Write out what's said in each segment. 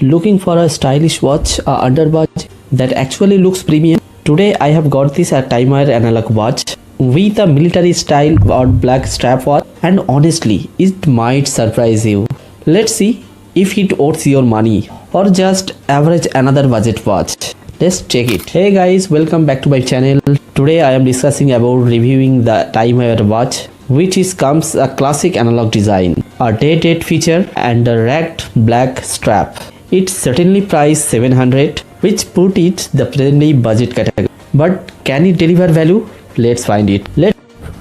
Looking for a stylish watch under budget that actually looks premium? Today I have got this Timewear analog watch with a military style or black strap watch, and honestly it might surprise you. Let's see if it worth your money or just average another budget watch. Let's check it. Hey guys, welcome back to my channel. Today I am discussing about reviewing the Timewear watch, which comes a classic analog design, a dated feature and a racked black strap. It's certainly priced 700, which put it the friendly budget category. But can it deliver value? Let's find it.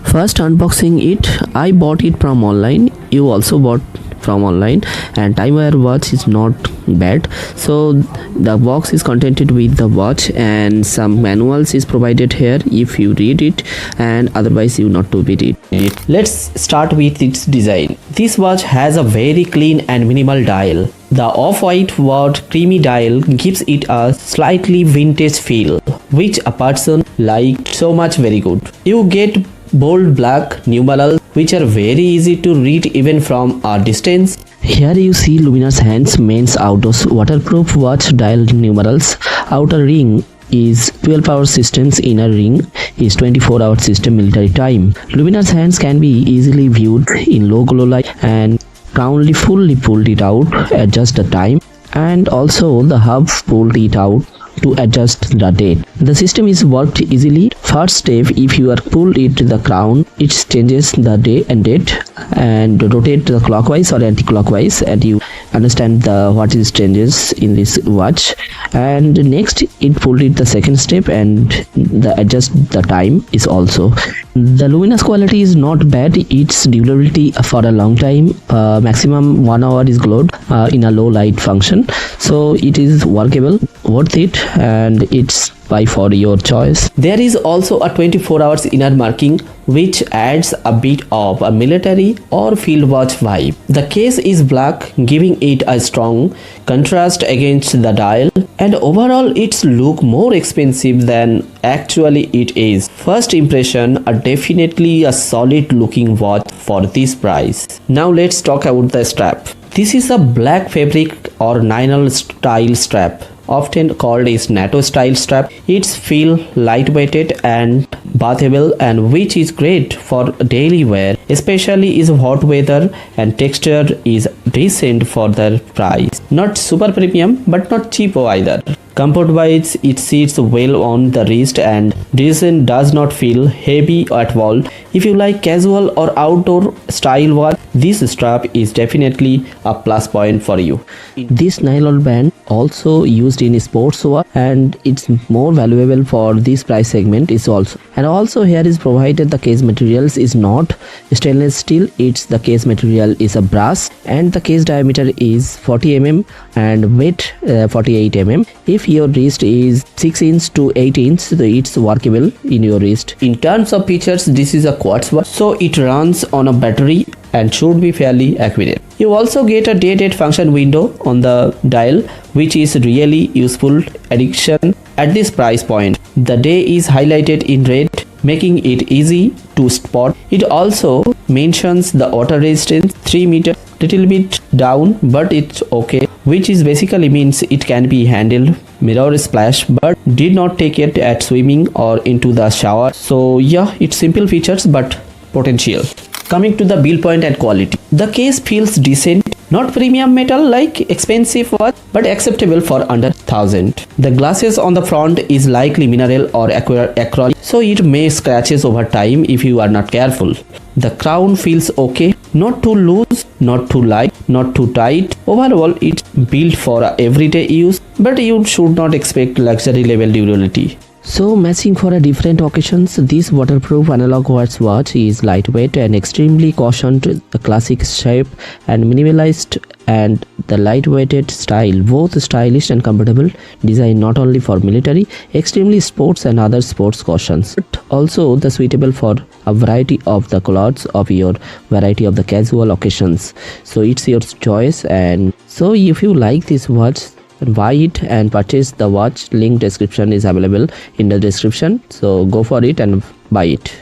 First unboxing it. I bought it from online. You also bought from online, and Timewear watch is not bad. So the box is contented with the watch and some manuals is provided here if you read it, and otherwise you not to read it. Let's start with its design. This watch has a very clean and minimal dial. The off-white word creamy dial gives it a slightly vintage feel, which a person liked so much. Very good. You get bold black numerals which are very easy to read even from a distance. Here you see luminous hands, men's outdoors waterproof watch dial numerals. Outer ring is 12-hour systems, inner ring is 24-hour system military time. Luminous hands can be easily viewed in low glow light, and roundly fully pulled it out, adjust the time, and also the hub pulled it out to adjust the date. The system is worked easily. First step, if you are pulled it to the crown, it changes the day and date and rotate the clockwise or anti-clockwise, and you understand the what is changes in this watch. And next it pulled it the second step, and the adjust the time is also. The luminous quality is not bad. Its durability for a long time, maximum 1 hour is glowed in a low light function, so it is workable, worth it, and it's buy for your choice. There is also a 24 hours inner marking, which adds a bit of a military or field watch vibe. The case is black, giving it a strong contrast against the dial, and overall it's look more expensive than actually it is. First impression, definitely a solid looking watch for this price. Now let's talk about the strap. This is a black fabric or nylon style strap, often called is NATO style strap. It's feel lightweighted and bathable, and which is great for daily wear, especially is hot weather, and texture is decent for the price. Not super premium but not cheap either. Comfort wise, it sits well on the wrist and design does not feel heavy at all. If you like casual or outdoor style watch, this strap is definitely a plus point for you. This nylon band also used in sports watch, and it's more valuable for this price segment is also. And also here is provided the case materials is not stainless steel, it's the case material is a brass, and the case diameter is 40 mm and weight 48 mm. If your wrist is 6 inch to 8 inch, so it's workable in your wrist. In terms of features, this is a quartz watch, so it runs on a battery and should be fairly accurate. You also get a dated function window on the dial, which is really useful addition at this price point. The day is highlighted in red, making it easy to spot. It also mentions the water resistance 3 meter, little bit down, but it's okay, which is basically means it can be handled mirror splash, but did not take it at swimming or into the shower. So yeah, it's simple features but potential. Coming to the build point and quality, the case feels decent, not premium metal like expensive watch, but acceptable for under 1000. The glasses on the front is likely mineral or acrylic, so it may scratches over time if you are not careful. The crown feels okay, not too loose, not too light, not too tight. Overall it's built for everyday use, but you should not expect luxury level durability. So matching for a different occasions, this waterproof analog quartz watch is lightweight and extremely cautioned. The classic shape and minimalist and the lightweighted style, both stylish and comfortable, designed not only for military, extremely sports and other sports cautions, but also the suitable for a variety of the clothes of your variety of the casual occasions. So it's your choice, and so if you like this watch, buy it and purchase the watch. Link description is available in the description, so go for it and buy it.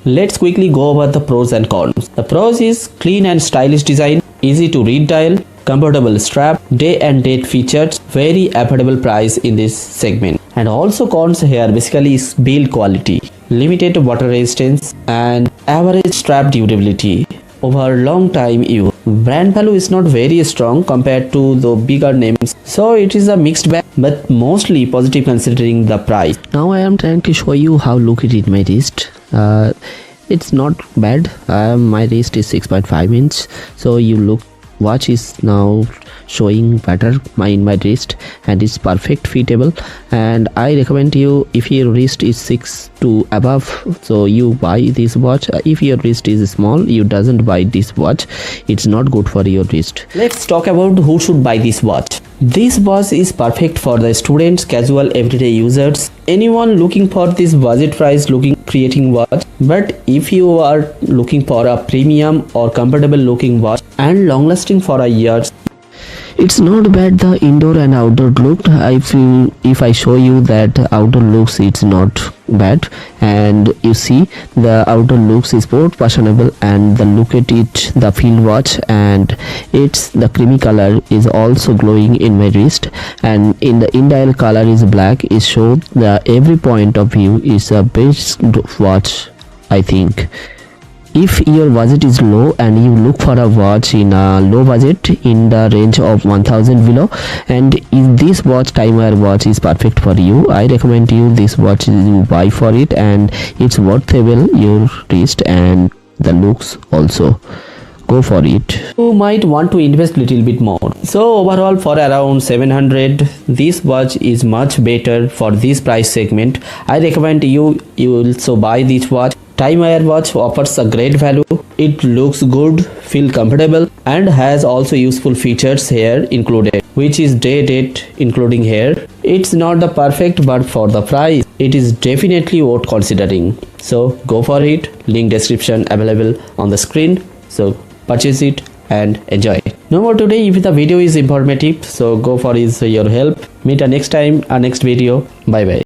Let's quickly go over the pros and cons. The pros is clean and stylish design, easy to read dial, comfortable strap, day and date features, very affordable price in this segment. And also cons here basically is build quality, limited water resistance and average strap durability over long time use. Brand value is not very strong compared to the bigger names, so it is a mixed bag but mostly positive considering the price. Now I am trying to show you how look it in my wrist. It's not bad. My wrist is 6.5 inch, so you look watch is now showing better in my wrist and it's perfect fitable. And I recommend you, if your wrist is 6 to above, so you buy this watch. If your wrist is small, you doesn't buy this watch, it's not good for your wrist. Let's talk about who should buy this watch. This watch is perfect for the students, casual, everyday users, anyone looking for this budget price looking creating watch. But if you are looking for a premium or comfortable looking watch and long lasting for a year, it's not bad. The indoor and outdoor look, I feel if I show you that outdoor looks, it's not bad. And you see the outdoor looks is both fashionable and the look at it, the field watch, and it's the creamy color is also glowing in my wrist, and in the indial color is black. It shows the every point of view is a best watch, I think. If your budget is low and you look for a watch in a low budget in the range of 1000 below, and if this watch, Timewear watch, is perfect for you, I recommend you this watch. You buy for it and it's worthable your wrist and the looks also. Go for it. You might want to invest little bit more. So overall for around 700, this watch is much better for this price segment. I recommend you also buy this watch. Timewear watch offers a great value. It looks good, feel comfortable, and has also useful features here included, which is day date including here. It's not the perfect, but for the price, it is definitely worth considering. So go for it. Link description available on the screen. So purchase it and enjoy. No more today. If the video is informative, so go for your help. Meet next time, next video. Bye bye.